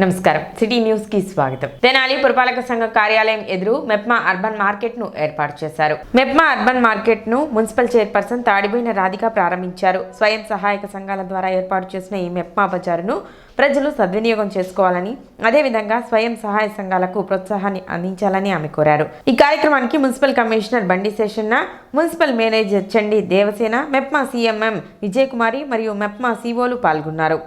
నమస్కారం city news కి స్వాగతం. తెనాలి పురపాలక సంఘ కార్యాలయం ఎదురు మెప్మా అర్బన్ మార్కెట్ ను ఏర్పాటు చేశారు. మెప్మా అర్బన్ మార్కెట్ ను మున్సిపల్ చైర్పర్సన్ తాడిబోయిన రాధిక ప్రారంభించారు. స్వయం సహాయక సంఘాల ద్వారా ఏర్పాటు చేసిన ఈ మెప్మా బజారును ప్రజలు సద్వినియోగం చేసుకోవాలని, అదేవిధంగా స్వయం సహాయ సంఘాలకు ప్రోత్సాహాన్ని అందించాలని ఆమె కోరారు. ఈ కార్యక్రమానికి మున్సిపల్ కమిషనర్ బండి శేషన్న, మున్సిపల్ మేనేజర్ చండి దేవసేన, మెప్మా సిఎంఎం విజయకుమారి మరియు మెప్మా సిఓలు పాల్గొన్నారు.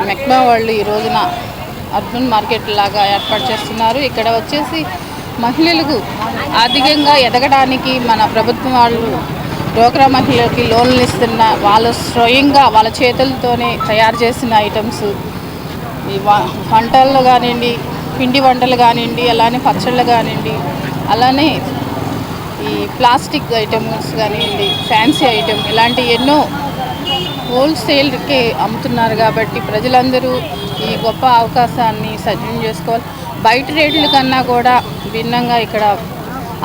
మెప్మా వాళ్ళు ఈ రోజున అర్బన్ మార్కెట్ లాగా ఏర్పాటు చేస్తున్నారు. ఇక్కడ వచ్చేసి మహిళలకు ఆర్థికంగా ఎదగడానికి మన ప్రభుత్వం వాళ్ళు డ్వాక్రా మహిళలకి లోన్లు ఇస్తున్న, వాళ్ళు స్వయంగా వాళ్ళ చేతులతోనే తయారు చేసిన ఐటమ్స్, ఈ వంటలు కానివ్వండి, పిండి వంటలు కానివ్వండి, అలానే పచ్చళ్ళు కానివ్వండి, అలానే ఈ ప్లాస్టిక్ ఐటమ్స్ కానివ్వండి, ఫ్యాన్సీ ఐటమ్, ఇలాంటి ఎన్నో హోల్సేల్కి అమ్ముతున్నారు. కాబట్టి ప్రజలందరూ ఈ గొప్ప అవకాశాన్ని సద్వినియోగం చేసుకోవాలి. బయట రేట్ల కన్నా కూడా భిన్నంగా ఇక్కడ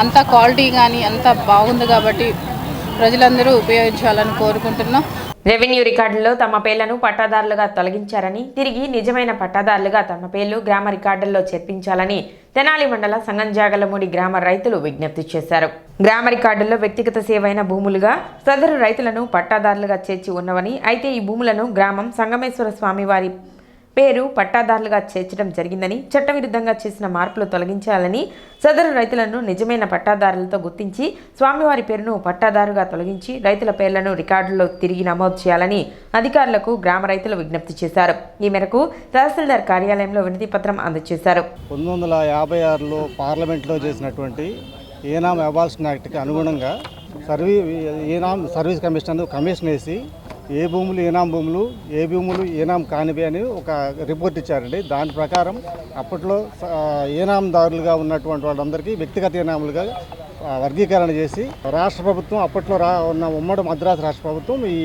అంత క్వాలిటీ కానీ అంత బాగుంది కాబట్టి ప్రజలందరూ ఉపయోగించాలని కోరుకుంటున్నాం. రెవెన్యూ రికార్డుల్లో తమ పేర్లను పట్టాదారులుగా తొలగించారని, తిరిగి నిజమైన పట్టాదారులుగా తమ పేర్లు గ్రామ రికార్డుల్లో చేర్పించాలని తెనాలి మండల సంగంజాగలమూడి గ్రామ రైతులు విజ్ఞప్తి చేశారు. గ్రామ రికార్డుల్లో వ్యక్తిగత సేవైన భూములుగా సదరు రైతులను పట్టాదారులుగా చేర్చి ఉన్నవని, అయితే ఈ భూములను గ్రామం సంగమేశ్వర స్వామి వారి పేరు పట్టాదారులుగా చేర్చడం జరిగిందని, చట్టవిరుద్ధంగా చేసిన మార్పులు తొలగించాలని, సదరు రైతులను నిజమైన పట్టాదారులతో గుర్తించి స్వామివారి పేరును పట్టాదారుగా తొలగించి రైతుల పేర్లను రికార్డుల్లో తిరిగి నమోదు చేయాలని అధికారులకు గ్రామ రైతులు విజ్ఞప్తి చేశారు. ఈ మేరకు తహసీల్దార్ కార్యాలయంలో వినతి పత్రం అందజేశారు. 1956లో పార్లమెంట్లో చేసినటువంటి ఏనాం అబాలిషన్ యాక్ట్కి అనుగుణంగా ఏనాం సర్వీస్ కమిషన్ వేసి ఏ భూములు ఏనాం భూములు, ఏ భూములు ఏనాం కానివి అని ఒక రిపోర్ట్ ఇచ్చారండి. దాని ప్రకారం అప్పట్లో ఏనాందారులుగా ఉన్నటువంటి వాళ్ళందరికీ వ్యక్తిగత ఏనాములుగా వర్గీకరణ చేసి రాష్ట్ర ప్రభుత్వం అప్పట్లో ఉన్న ఉమ్మడి మద్రాసు రాష్ట్ర ప్రభుత్వం ఈ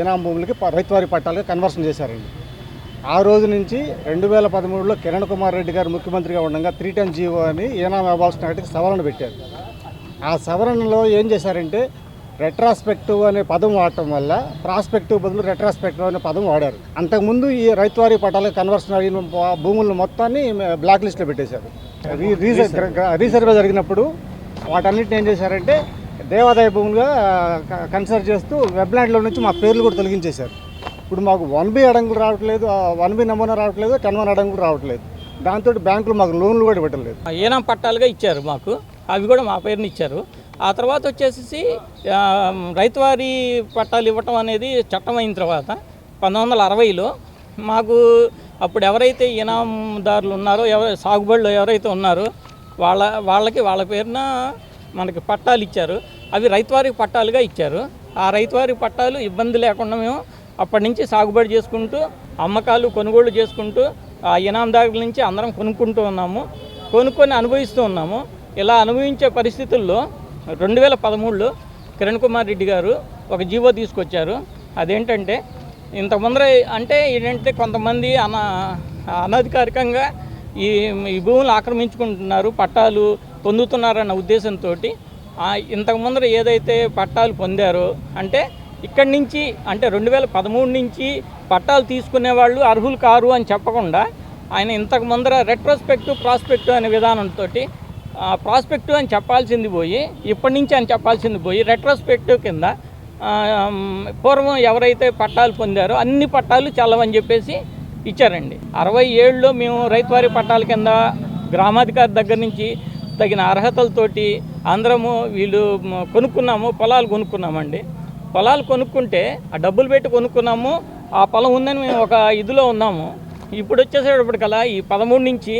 ఏనాం భూములకి రైతువారి పట్టాలుగా కన్వర్షన్ చేశారండి. ఆ రోజు నుంచి 2013లో కిరణ్ కుమార్ రెడ్డి గారు ముఖ్యమంత్రిగా ఉండగా 310 జీవో అని ఏనాం అబాలిషన్ యాక్ట్కి సవరణ పెట్టారు. ఆ సవరణలో ఏం చేశారంటే రెట్రాస్పెక్టివ్ అనే పదం వాడటం వల్ల ప్రాస్పెక్టివ్ బదులు రెట్రాస్పెక్టివ్ అనే పదం వాడారు. అంతకుముందు ఈ రైతువారి పట్టాలకు కన్వర్షన్ అయిన భూములను మొత్తాన్ని బ్లాక్ లిస్ట్లో పెట్టేశారు. రీసర్వే జరిగినప్పుడు వాటన్నిటిని ఏం చేశారంటే దేవాదాయ భూములుగా కన్సిడర్ చేస్తూ వెబ్లాండ్లో నుంచి మా పేర్లు కూడా తొలగించేశారు. ఇప్పుడు మాకు 1B అడంగులు రావట్లేదు, 1B నమూనా రావట్లేదు, 10-1 అడంగులు రావట్లేదు. దాంతో బ్యాంకులు మాకు లోన్లు కూడా పెట్టలేదు. ఏనాం పట్టాలుగా ఇచ్చారు మాకు, అవి కూడా మా పేరుని ఇచ్చారు. ఆ తర్వాత వచ్చేసి రైతువారీ పట్టాలు ఇవ్వటం అనేది చట్టం అయిన తర్వాత 1960లో మాకు అప్పుడు ఎవరైతే ఇనాందారులు ఉన్నారో, సాగుబడిలో ఎవరైతే ఉన్నారో వాళ్ళ పేరున మనకి పట్టాలు ఇచ్చారు. అవి రైతువారీ పట్టాలుగా ఇచ్చారు. ఆ రైతువారీ పట్టాలు ఇబ్బంది లేకుండా మేము అప్పటి నుంచి సాగుబడి చేసుకుంటూ, అమ్మకాలు కొనుగోళ్లు చేసుకుంటూ, ఆ ఇనాందారుల నుంచి అందరం కొనుక్కుంటూ ఉన్నాము, కొనుక్కొని అనుభవిస్తూ ఉన్నాము. ఇలా అనుభవించే పరిస్థితుల్లో 2013లో కిరణ్ కుమార్ రెడ్డి గారు ఒక జీవో తీసుకొచ్చారు. అదేంటంటే ఇంతకుముందర ఏంటంటే కొంతమంది అనధికారికంగా ఈ భూములు ఆక్రమించుకుంటున్నారు, పట్టాలు పొందుతున్నారన్న ఉద్దేశంతో ఇంతకుముందర ఏదైతే పట్టాలు పొందారో ఇక్కడి నుంచి 2013 నుంచి పట్టాలు తీసుకునే వాళ్ళు అర్హులు కారు అని చెప్పకుండా ఆయన ఇంతకు ముందర రెట్రోస్పెక్టివ్, ప్రాస్పెక్టివ్ అనే విధానంతో ప్రాస్పెక్టివ్ అని చెప్పాల్సింది పోయి, ఇప్పటి నుంచి అని చెప్పాల్సింది పోయి రెట్రోస్పెక్టివ్ కింద పూర్వం ఎవరైతే పట్టాలు పొందారో అన్ని పట్టాలు చల్లవని చెప్పేసి ఇచ్చారండి. 67లో మేము రైతువారీ పట్టాల కింద గ్రామాధికారి దగ్గర నుంచి తగిన అర్హతలతోటి అందరము వీళ్ళు పొలాలు కొనుక్కున్నామండి. పొలాలు కొనుక్కుంటే ఆ డబ్బులు పెట్టి కొనుక్కున్నాము, ఆ పొలం ఉందని మేము ఒక ఇదిలో ఉన్నాము. ఇప్పుడు వచ్చేసేటప్పటికల్లా ఈ 13 నుంచి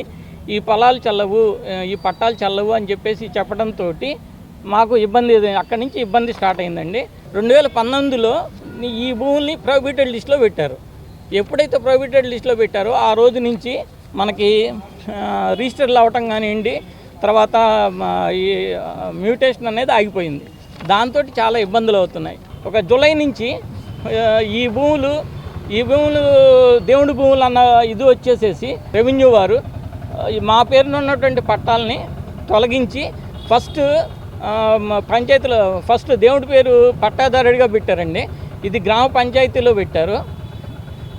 ఈ పొలాలు చల్లవు, ఈ పట్టాలు చల్లవు అని చెప్పేసి చెప్పడంతో మాకు ఇబ్బంది, అక్కడి నుంచి ఇబ్బంది స్టార్ట్ అయిందండి. 2019లో ఈ భూముల్ని ప్రొహిబిటెడ్ లిస్టులో పెట్టారు. ఎప్పుడైతే ప్రొహిబిటెడ్ లిస్టులో పెట్టారో ఆ రోజు నుంచి మనకి రిజిస్టర్లు అవ్వటం కానివ్వండి, తర్వాత ఈ మ్యూటేషన్ అనేది ఆగిపోయింది. దాంతో చాలా ఇబ్బందులు అవుతున్నాయి. ఒక జూలై నుంచి ఈ భూములు దేవుడి భూములు అన్న ఇది వచ్చేసేసి రెవెన్యూ వారు మా పేరున ఉన్నటువంటి పట్టాలని తొలగించి ఫస్ట్ పంచాయతీలో ఫస్ట్ దేవుడి పేరు పట్టాదారుడిగా పెట్టారండి. ఇది గ్రామ పంచాయతీలో పెట్టారు.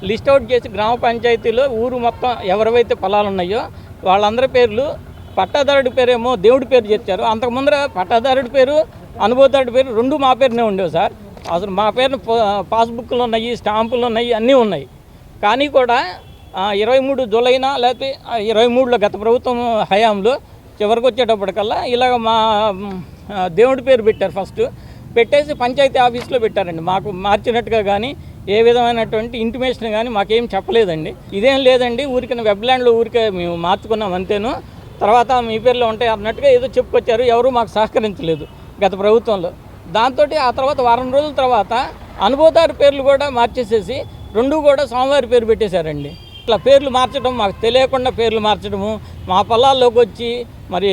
లిస్ట్ అవుట్ చేసి గ్రామ పంచాయతీలో ఊరు మొత్తం ఎవరైతే పొలాలు ఉన్నాయో వాళ్ళందరి పేర్లు, పట్టాదారుడి పేరేమో దేవుడి పేరు చేర్చారు. అంతకుముందర పట్టాదారుడి పేరు, అనుభవదారుడి పేరు రెండు మా పేరునే ఉండేవి సార్. అసలు మా పేరున పాస్బుక్లు ఉన్నాయి, స్టాంపులు ఉన్నాయి, అన్నీ ఉన్నాయి. కానీ కూడా 23 జూలైనా లేకపోతే 23లో గత ప్రభుత్వం హయాంలో చివరికి వచ్చేటప్పటికల్లా ఇలాగ మా దేవుడి పేరు పెట్టారు. ఫస్ట్ పెట్టేసి పంచాయతీ ఆఫీస్లో పెట్టారండి. మాకు మార్చినట్టుగా కానీ ఏ విధమైనటువంటి ఇంటిమేషన్ కానీ మాకేం చెప్పలేదండి. ఇదేం లేదండి, ఊరికైనా వెబ్ల్యాండ్లో ఊరికే మేము మార్చుకున్నాం అంతేను, తర్వాత మీ పేర్లో ఉంటాయి అన్నట్టుగా ఏదో చెప్పుకొచ్చారు. ఎవరు మాకు సహకరించలేదు గత ప్రభుత్వంలో. దాంతో ఆ తర్వాత వారం రోజుల తర్వాత అనుభవదారు పేర్లు కూడా మార్చేసేసి రెండు కూడా స్వామివారి పేరు పెట్టేశారండి. ఇట్లా పేర్లు మార్చడం, మాకు తెలియకుండా పేర్లు మార్చడము, మా పొలాల్లోకి వచ్చి మరి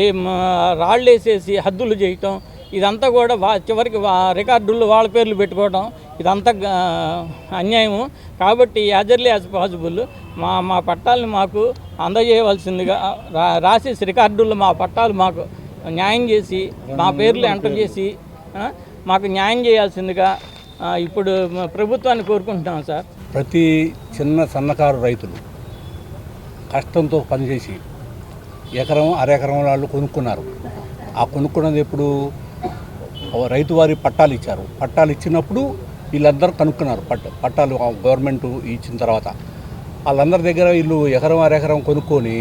రాళ్ళు వేసేసి హద్దులు చేయటం, ఇదంతా కూడా చివరికి రికార్డుల్లో వాళ్ళ పేర్లు పెట్టుకోవడం, ఇదంతా అన్యాయము. కాబట్టి యాజర్లీ యాజ్ పాసిబుల్ మా పట్టాలని మాకు అందజేయవలసిందిగా రాసేసి రికార్డుల్లో మా పట్టాలు మాకు న్యాయం చేసి మా పేర్లు ఎంటర్ చేసి మాకు న్యాయం చేయాల్సిందిగా ఇప్పుడు ప్రభుత్వాన్ని కోరుకుంటున్నాం సార్. ప్రతి చిన్న సన్నకారు రైతులు కష్టంతో పనిచేసి ఎకరం అరెకరం వాళ్ళు కొనుక్కున్నారు. ఆ కొనుక్కున్నది ఎప్పుడు రైతు వారి పట్టాలు ఇచ్చారు. పట్టాలు ఇచ్చినప్పుడు వీళ్ళందరూ కనుక్కున్నారు. పట్టాలు గవర్నమెంట్ ఇచ్చిన తర్వాత వాళ్ళందరి దగ్గర వీళ్ళు ఎకరం అరెకరం కొనుక్కొని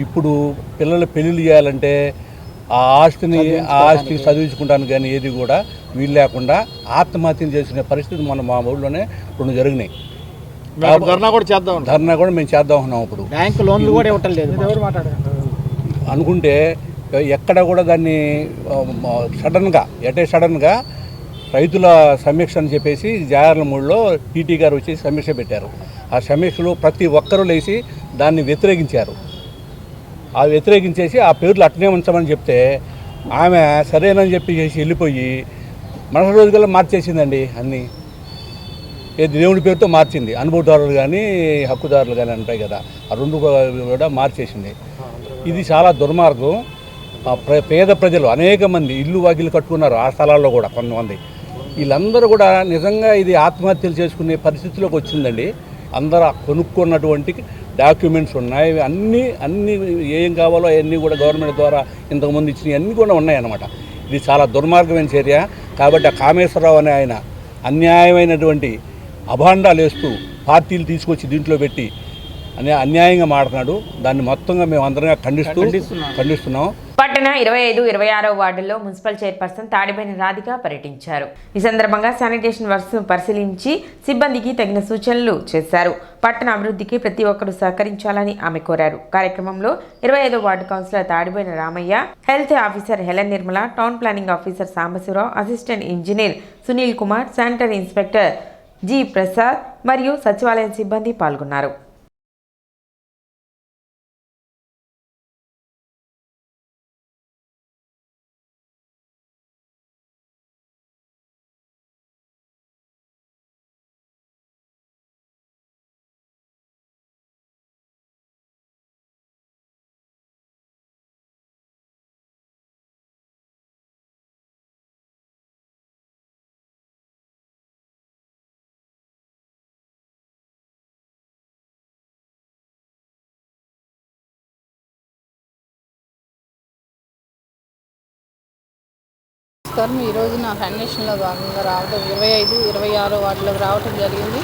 ఇప్పుడు పిల్లల పెళ్ళిళ్ళు చేయాలంటే ఆ ఆస్తి చదివించుకుంటాను కానీ ఏది కూడా వీలు లేకుండా ఆత్మహత్యలు చేసిన పరిస్థితి మా ఊళ్ళోనే 2 జరిగినాయి. ధర్నా కూడా మేము చేద్దాం ఉన్నాం. ఇప్పుడు బ్యాంకు లోన్లు కూడా ఇవ్వటం లేదు అనుకుంటే ఎక్కడ కూడా దాన్ని సడన్గా రైతుల సమీక్ష అని చెప్పేసి జాగర్లమూడిలో టీటీ గారు వచ్చేసి సమీక్ష పెట్టారు. ఆ సమీక్షలో ప్రతి ఒక్కరూ లేచి దాన్ని వ్యతిరేకించారు. ఆ వ్యతిరేకించేసి ఆ పేర్లు అట్నే ఉంచమని చెప్తే ఆమె సరేనని చెప్పి చేసి వెళ్ళిపోయి మరుసటి రోజుకల్లా మార్చేసిందండి. అన్నీ దేవుడి పేరుతో మార్చింది. అనుభవదారులు కానీ హక్కుదారులు కానీ ఉంటాయి కదా, ఆ రెండు కూడా మార్చేసింది. ఇది చాలా దుర్మార్గం. పేద ప్రజలు అనేక మంది ఇల్లు వాకిలు కట్టుకున్నారు ఆ స్థలాల్లో కూడా కొంతమంది. వీళ్ళందరూ కూడా నిజంగా ఇది ఆత్మహత్యలు చేసుకునే పరిస్థితిలోకి వచ్చిందండి. అందరూ కొనుక్కున్నటువంటి డాక్యుమెంట్స్ ఉన్నాయి, అన్నీ ఏం కావాలో అవన్నీ కూడా గవర్నమెంట్ ద్వారా ఇంతకుముందు ఇచ్చినవి అన్నీ కూడా ఉన్నాయన్నమాట. ఇది చాలా దుర్మార్గమైన చర్య. కాబట్టి ఆ కామేశ్వరరావు అనే ఆయన అన్యాయమైనటువంటి అభాండాలు వేస్తూ పార్టీలు తీసుకొచ్చి దీంట్లో పెట్టి అన్యాయంగా మాట్లాడు. దాన్ని మొత్తంగా మేము అందరంగా ఖండిస్తున్నాం. పట్టణ 25, 26 వార్డుల్లో మున్సిపల్ చైర్పర్సన్ తాడిబోయిన రాధిక పర్యటించారు. ఈ సందర్భంగా శానిటేషన్ వర్క్స్ పరిశీలించి సిబ్బందికి తగిన సూచనలు చేశారు. పట్టణ అభివృద్ధికి ప్రతి ఒక్కరూ సహకరించాలని ఆమె కోరారు. కార్యక్రమంలో 25వ ward councillor Tadiboina Ramayya, health officer Helen Nirmala, town planning officer Sambasivarao, assistant engineer Sunil Kumar, sanitary inspector G Prasad మరియు సచివాలయం సిబ్బంది పాల్గొన్నారు. ఈ రోజున ఫౌండేషన్లో భాగంగా రావడం 25, 26 వార్డులకు రావడం జరిగింది.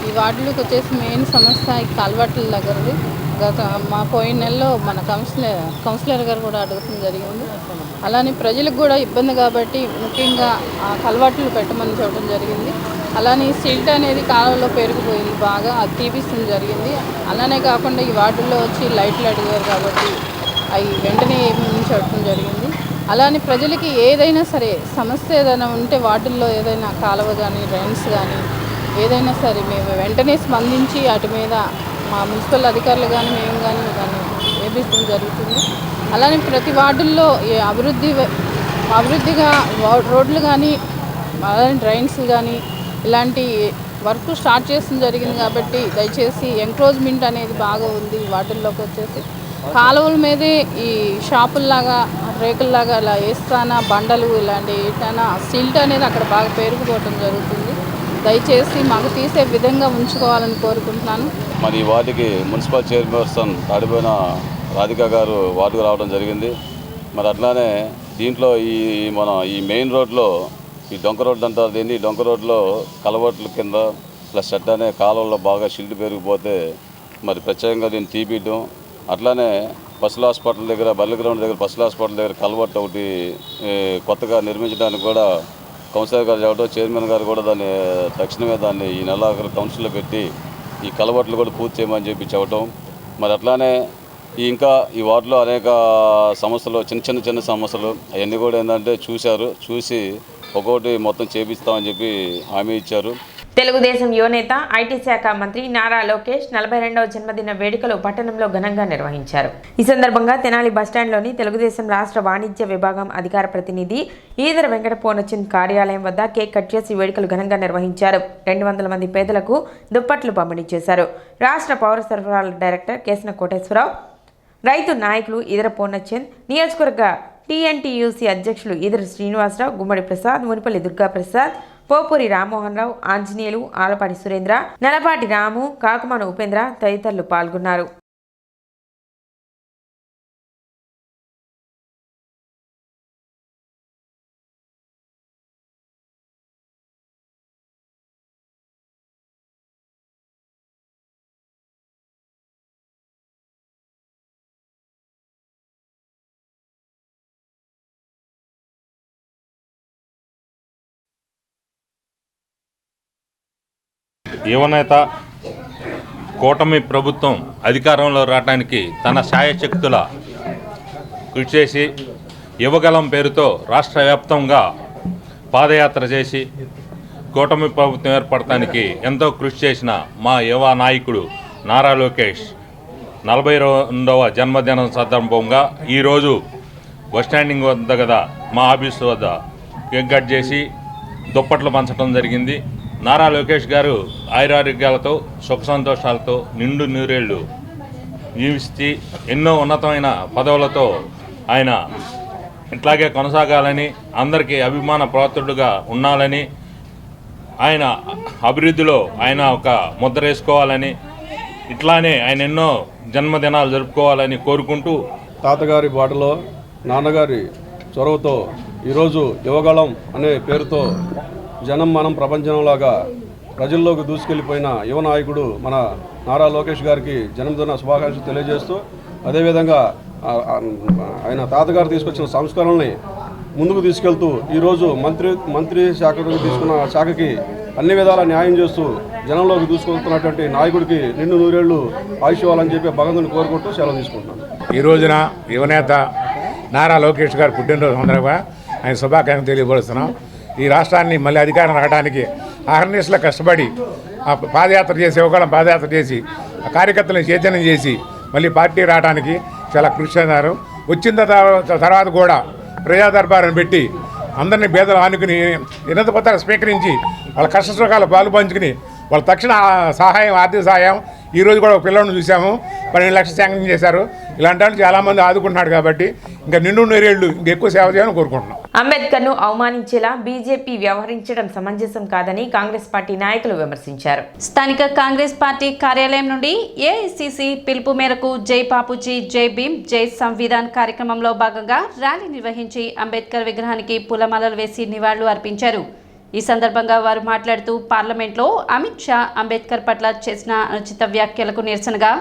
ఈ వార్డులకు వచ్చేసి మెయిన్ సమస్య ఈ కల్వర్టుల దగ్గరది. మా పోయిన నెలలో మన కౌన్సిలర్ గారు కూడా అడగడం జరిగింది. అలానే ప్రజలకు కూడా ఇబ్బంది కాబట్టి ముఖ్యంగా ఆ కల్వర్టులు పెట్టమని చెప్పడం జరిగింది. అలానే సిల్ట్ అనేది కాలంలో పెరిగిపోయింది బాగా, అది తీపిస్తుంది జరిగింది. అలానే కాకుండా ఈ వార్డుల్లో వచ్చి లైట్లు అడిగారు కాబట్టి అవి వెంటనే ఏమించడం జరిగింది. అలానే ప్రజలకి ఏదైనా సరే సమస్య ఏదైనా ఉంటే వార్డుల్లో ఏదైనా కాలువ కానీ డ్రైన్స్ కానీ ఏదైనా సరే మేము వెంటనే స్పందించి వాటి మీద మా మున్సిపల్ అధికారులు కానీ మేము కానీ దాన్ని వేపించడం జరుగుతుంది. అలానే ప్రతి వార్డుల్లో అభివృద్ధిగా రోడ్లు కానీ అలానే డ్రైన్స్ కానీ ఇలాంటి వర్క్ స్టార్ట్ చేసిన జరిగింది కాబట్టి దయచేసి ఎంక్రోచ్మెంట్ అనేది బాగా ఉంది. వాటిల్లోకి వచ్చేసి కాలువల మీదే ఈ షాపుల్లాగా రేకుల్లాగా అలా వేస్తానా బండలు ఇలాంటి ఏటైనా సిల్ట్ అనేది అక్కడ బాగా పెరిగిపోవటం జరుగుతుంది. దయచేసి మాకు తీసే విధంగా ఉంచుకోవాలని కోరుకుంటున్నాను. మరి వార్డుకి మున్సిపల్ చైర్పర్సన్ తాడిపోయిన రాధిక గారు వార్డుకు రావడం జరిగింది. మరి అట్లానే దీంట్లో ఈ మెయిన్ రోడ్లో ఈ డొంక రోడ్డు అంటారు దీన్ని, ఈ డొంక రోడ్లో కలవట్ల కింద ప్లస్ చెడ్డ అనే కాలువల్లో బాగా షిల్డ్ పెరిగిపోతే మరి ప్రత్యేకంగా దీన్ని తీపియడం, అట్లానే పశువుల హాస్పిటల్ దగ్గర బల్లి గ్రౌండ్ దగ్గర పశువుల హాస్పిటల్ దగ్గర కలవట్టు ఒకటి కొత్తగా నిర్మించడానికి కూడా కౌన్సిలర్ గారు చెప్పడం, చైర్మన్ గారు కూడా దాన్ని తక్షణమే దాన్ని ఈ నెలాఖరు కౌన్సిల్లో పెట్టి ఈ కలవట్లు కూడా పూర్తి చేయమని చెప్పి చెప్పడం. మరి అట్లానే ఇంకా ఈ వార్డులో అనేక సమస్యలు చిన్న సమస్యలు అవన్నీ కూడా ఏంటంటే చూసి ఒక్కొక్కటి మొత్తం చేపిస్తామని చెప్పి హామీ ఇచ్చారు. తెలుగుదేశం యువనేత ఐటీ శాఖ మంత్రి నారా లోకేష్ 42వ జన్మదిన వేడుకలు పట్టణంలో ఘనంగా నిర్వహించారు. ఈ సందర్భంగా తెనాలి బస్టాండ్లోని తెలుగుదేశం రాష్ట్ర వాణిజ్య విభాగం అధికార ప్రతినిధి ఈదర వెంకట పూర్ణచంద్ కార్యాలయం వద్ద కేక్ కట్ చేసి వేడుకలు ఘనంగా నిర్వహించారు. 200 మంది పేదలకు దుప్పట్లు పంపిణీ చేశారు. రాష్ట్ర పౌర సరఫరాల డైరెక్టర్ కేసన కోటేశ్వరరావు, రైతు నాయకులు ఈదర పూర్ణచంద్, నియోజకవర్గ టీఎన్టీయూసీ అధ్యక్షులు ఈదర శ్రీనివాసరావు, గుమ్మడి ప్రసాద్, మునిపల్లి దుర్గాప్రసాద్, పోపూరి రామ్మోహన్ రావు, ఆంజనేయులు, ఆలపాటి సురేంద్ర, నలపాటి రాము, కాకుమాన ఉపేంద్ర తదితరులు పాల్గొన్నారు. యువనేత కూటమి ప్రభుత్వం అధికారంలో రావడానికి తన శాయశక్తుల కృషి చేసి యువగలం పేరుతో రాష్ట్ర వ్యాప్తంగా పాదయాత్ర చేసి కూటమి ప్రభుత్వం ఏర్పడటానికి ఎంతో కృషి చేసిన మా యువ నాయకుడు నారా లోకేష్ 42వ జన్మదినం సందర్భంగా ఈరోజు బస్టాండింగ్ వద్ద కదా మా ఆఫీసు వద్ద కేక్ కట్ చేసి దుప్పట్లు పంచడం జరిగింది. నారా లోకేష్ గారు ఆయురారోగ్యాలతో సుఖ సంతోషాలతో నిండు నూరేళ్లు జీవిస్తూ ఎన్నో ఉన్నతమైన పదవులతో ఆయన ఇట్లాగే కొనసాగాలని, అందరికీ అభిమాన పాత్రుడుగా ఉండాలని, ఆయన అభివృద్ధిలో ఆయన ఒక ముద్ర వేసుకోవాలని, ఇట్లానే ఆయన ఎన్నో జన్మదినాలు జరుపుకోవాలని కోరుకుంటూ తాతగారి బాటలో నాన్నగారి చొరవతో ఈరోజు యువగళం అనే పేరుతో జనం మనం ప్రపంచంలాగా ప్రజల్లోకి దూసుకెళ్ళిపోయిన యువ నాయకుడు మన నారా లోకేష్ గారికి జన్మదిన శుభాకాంక్షలు తెలియజేస్తూ, అదేవిధంగా ఆయన తాతగారు తీసుకొచ్చిన సంస్కరణల్ని ముందుకు తీసుకెళ్తూ ఈరోజు మంత్రి శాఖకు తీసుకున్న శాఖకి అన్ని విధాలా న్యాయం చేస్తూ జనంలోకి దూసుకెళ్తున్నటువంటి నాయకుడికి నిండు నూరేళ్లు ఆయుష్వాలని చెప్పి భగవంతుని కోరుకుంటూ సెలవు తీసుకుంటున్నాను. ఈ రోజున యువనేత నారా లోకేష్ గారు పుట్టినరోజు సందర్భంగా ఆయన శుభాకాంక్షలు తెలియపరుస్తున్నాం. ఈ రాష్ట్రాన్ని మళ్ళీ అధికారం రావడానికి అహర్నిశలో కష్టపడి పాదయాత్ర చేసి యువకాలం పాదయాత్ర చేసి ఆ కార్యకర్తలను చైతన్యం చేసి మళ్ళీ పార్టీ రావడానికి చాలా కృషి చేశారు. వచ్చిన తర్వాత కూడా ప్రజా దర్బారును పెట్టి అందరినీ పేదలు ఆనుకుని వినతి పత్రాలు స్వీకరించి వాళ్ళ కష్ట సుఖాలు పాలు పంచుకుని వాళ్ళ తక్షణ సహాయం ఆర్థిక సహాయం ఈరోజు కూడా ఒక పిల్లలను చూసాము 12 లక్షలు శాంక్షన్ చేశారు. ఇలాంటి వాళ్ళు చాలామంది ఆదుకుంటున్నాడు కాబట్టి ఇంకా నిండు నూరేళ్లు ఇంకెక్కువ సేవ చేయాలని కోరుకుంటున్నాం. అంబేద్కర్ను అవమానించేలా బీజేపీ వ్యవహరించడం సమంజసం కాదని కాంగ్రెస్ పార్టీ నాయకులు విమర్శించారు. స్థానిక కాంగ్రెస్ పార్టీ కార్యాలయం నుండి ఏఐసీసీ పిలుపు మేరకు జై బాపూజీ జై భీమ్ జై సంవిధాన్ కార్యక్రమంలో భాగంగా ర్యాలీ నిర్వహించి అంబేద్కర్ విగ్రహానికి పూలమాలలు వేసి నివాళులు అర్పించారు. ఈ సందర్భంగా వారు మాట్లాడుతూ పార్లమెంట్లో అమిత్ షా అంబేద్కర్ పట్ల చేసిన అనుచిత వ్యాఖ్యలకు నిరసనగా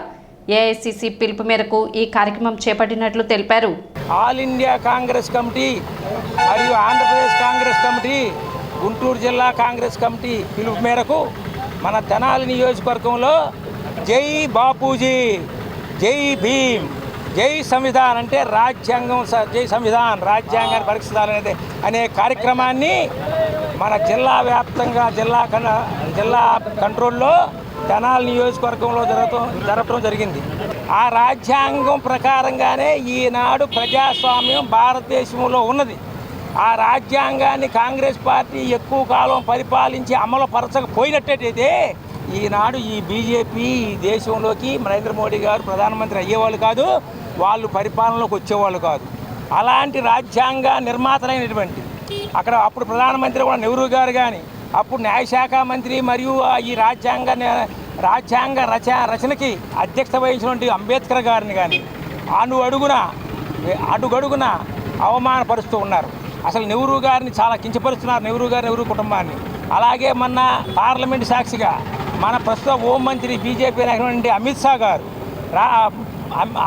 ఏఐసీసీ పిలుపు మేరకు ఈ కార్యక్రమం చేపట్టినట్లు తెలిపారు. ఆల్ ఇండియా కాంగ్రెస్ కమిటీ మరియు ఆంధ్రప్రదేశ్ కాంగ్రెస్ కమిటీ గుంటూరు జిల్లా కాంగ్రెస్ కమిటీ పిలుపు మేరకు మన తెనాలి నియోజకవర్గంలో జై బాపూజీ, జై భీమ్, జై సంవిధాన్ అంటే రాజ్యాంగం, జై సంవిధాన్ రాజ్యాంగాన్ని పరీక్షించాలనేది అనే కార్యక్రమాన్ని మన జిల్లా వ్యాప్తంగా జిల్లా కంట్రోల్లో తెనాలి నియోజకవర్గంలో జరగటం జరిగింది. ఆ రాజ్యాంగం ప్రకారంగానే ఈనాడు ప్రజాస్వామ్యం భారతదేశంలో ఉన్నది. ఆ రాజ్యాంగాన్ని కాంగ్రెస్ పార్టీ ఎక్కువ కాలం పరిపాలించి అమలు పరచకపోయినట్టయితే ఈనాడు ఈ బీజేపీ ఈ దేశంలోకి నరేంద్ర మోడీ గారు ప్రధానమంత్రి అయ్యేవాళ్ళు కాదు, వాళ్ళు పరిపాలనలోకి వచ్చేవాళ్ళు కాదు. అలాంటి రాజ్యాంగ నిర్మాతలైనటువంటి అప్పుడు ప్రధానమంత్రి కూడా నెహ్రూ గారు కానీ, అప్పుడు న్యాయశాఖ మంత్రి మరియు ఈ రాజ్యాంగ రచనకి అధ్యక్షత వహించినటువంటి అంబేద్కర్ గారిని కానీ అడుగడుగున అవమానపరుస్తూ ఉన్నారు. అసలు నెహ్రూ గారిని చాలా కించపరుస్తున్నారు, నెహ్రూ కుటుంబాన్ని. అలాగే మొన్న పార్లమెంట్ సాక్షిగా మన ప్రస్తుత హోంమంత్రి బీజేపీ నాయకుడు అమిత్ షా గారు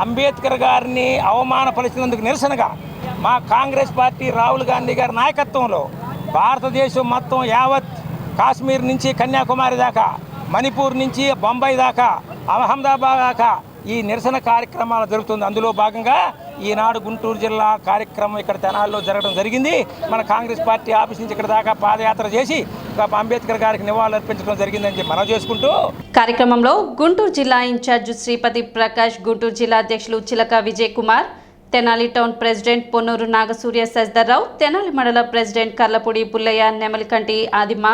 అంబేద్కర్ గారిని అవమానపరిచినందుకు నిరసనగా మా కాంగ్రెస్ పార్టీ రాహుల్ గాంధీ గారి నాయకత్వంలో భారతదేశం మొత్తం యావత్ కాశ్మీర్ నుంచి కన్యాకుమారి దాకా, మణిపూర్ నుంచి బొంబాయి దాకా, అహ్మదాబాద్ దాకా ఈ నిరసన కార్యక్రమాలు జరుగుతుంది. అందులో భాగంగా ఈనాడు గుంటూరు జిల్లా కార్యక్రమం ఇక్కడ తెనాలిలో జరగడం జరిగింది. మన కాంగ్రెస్ పార్టీ ఆఫీస్ నుంచి ఇక్కడ దాకా పాదయాత్ర చేసి అంబేద్కర్ గారికి నివాళులు అర్పించడం జరిగిందని చెప్పి మనం చేసుకుంటూ కార్యక్రమంలో గుంటూరు జిల్లా ఇన్ఛార్జ్ శ్రీపతి ప్రకాష్, గుంటూరు జిల్లా అధ్యక్షులు చిలక విజయ్ కుమార్, తెనాలి టౌన్ ప్రెసిడెంట్ పొన్నూరు నాగసూర్య శశిధర్రావు, తెనాలి మండల ప్రెసిడెంట్ కర్లపూడి పుల్లయ్య, నెమలికంటి ఆదిమ,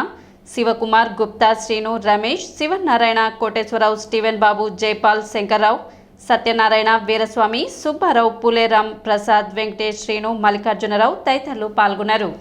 శివకుమార్, గుప్తా, శ్రీను, రమేష్, శివనారాయణ, కోటేశ్వరరావు, స్టీవెన్ బాబు, జైపాల్, శంకర్రావు, సత్యనారాయణ, వీరస్వామి, సుబ్బారావు, పులేరాం, ప్రసాద్, వెంకటేష్, శ్రీను, మల్లికార్జునరావు తదితరులు పాల్గొన్నారు.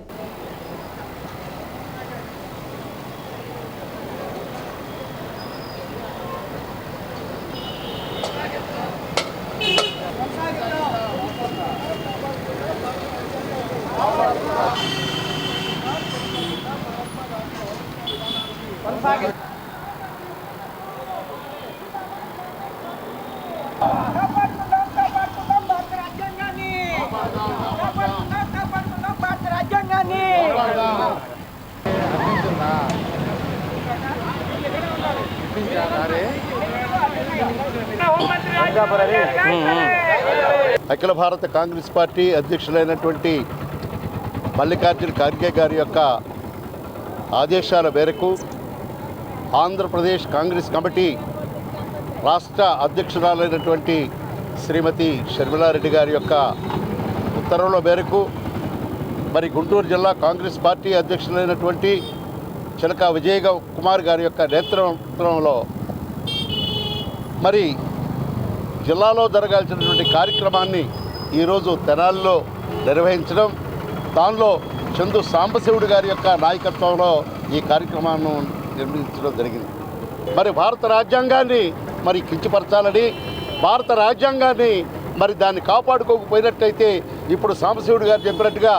అఖిల భారత కాంగ్రెస్ పార్టీ అధ్యక్షులైనటువంటి మల్లికార్జున ఖార్గే గారి యొక్క ఆదేశాల మేరకు ఆంధ్రప్రదేశ్ కాంగ్రెస్ కమిటీ రాష్ట్ర అధ్యక్షురాలైనటువంటి శ్రీమతి షర్మిలారెడ్డి గారి యొక్క ఉత్తర్వుల మేరకు మరి గుంటూరు జిల్లా కాంగ్రెస్ పార్టీ అధ్యక్షులైనటువంటి చిలక విజయ్ కుమార్ గారి యొక్క నేతృత్వంలో మరి జిల్లాలో జరగాల్సినటువంటి కార్యక్రమాన్ని ఈరోజు తెనాలిలో నిర్వహించడం, దానిలో చందు సాంబశివుడు గారి యొక్క నాయకత్వంలో ఈ కార్యక్రమాన్ని నిర్వహించడం జరిగింది. మరి భారత రాజ్యాంగాన్ని మరి కించపరచాలని, భారత రాజ్యాంగాన్ని మరి దాన్ని కాపాడుకోకపోయినట్టయితే ఇప్పుడు సాంబశివుడు గారు చెప్పినట్టుగా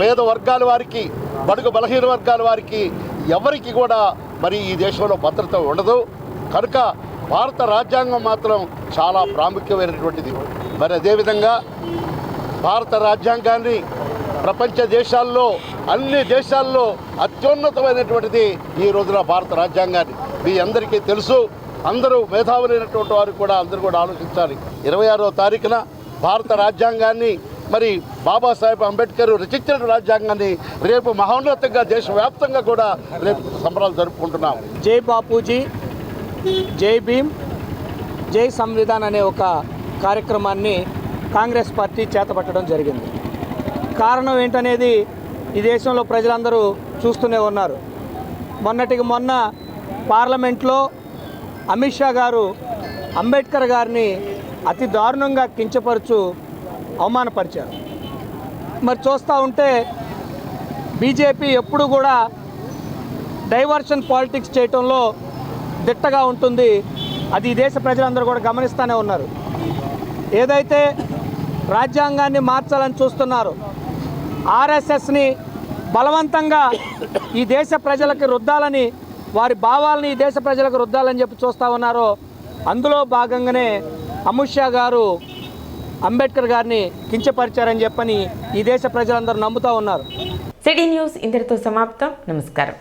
పేద వర్గాల వారికి, బడుగు బలహీన వర్గాల వారికి ఎవరికి కూడా మరి ఈ దేశంలో భద్రత ఉండదు. కనుక భారత రాజ్యాంగం మాత్రం చాలా ప్రాముఖ్యమైనటువంటిది. మరి అదేవిధంగా భారత రాజ్యాంగాన్ని ప్రపంచ దేశాల్లో అన్ని దేశాల్లో అత్యున్నతమైనటువంటిది ఈ రోజున భారత రాజ్యాంగాన్ని మీ అందరికీ తెలుసు. అందరూ మేధావులైనటువంటి వారు కూడా అందరూ కూడా ఆలోచించాలి. 26వ తారీఖున భారత రాజ్యాంగాన్ని మరి బాబాసాహెబ్ అంబేద్కర్ రచించిన రాజ్యాంగాన్ని రేపు మహోన్నతంగా దేశవ్యాప్తంగా కూడా రేపు సంబరాలు జరుపుకుంటున్నాం. జై బాపూజీ, జై భీమ్, జై సంవిధాన్ అనే ఒక కార్యక్రమాన్ని కాంగ్రెస్ పార్టీ చేతపట్టడం జరిగింది. కారణం ఏంటనేది ఈ దేశంలో ప్రజలందరూ చూస్తూనే ఉన్నారు. మొన్నటికి మొన్న పార్లమెంట్లో అమిత్ షా గారు అంబేద్కర్ గారిని అతి దారుణంగా కించపరుచు అవమానపరిచారు. మరి చూస్తూ ఉంటే బీజేపీ ఎప్పుడు కూడా డైవర్షన్ పాలిటిక్స్ చేయటంలో దిట్టగా ఉంటుంది. అది ఈ దేశ ప్రజలందరూ కూడా గమనిస్తూనే ఉన్నారు. ఏదైతే రాజ్యాంగాన్ని మార్చాలని చూస్తున్నారు, ఆర్ఎస్ఎస్ని బలవంతంగా ఈ దేశ ప్రజలకు రుద్దాలని, వారి భావాలని ఈ దేశ ప్రజలకు రుద్దాలని చెప్పి చూస్తూ ఉన్నారో, అందులో భాగంగానే అమిత్ షా గారు అంబేద్కర్ గారిని కించపరిచారని చెప్పని ఈ దేశ ప్రజలందరూ నమ్ముతూ ఉన్నారు. సిటీ న్యూస్ ఇంతటితో సమాప్తం. నమస్కారం.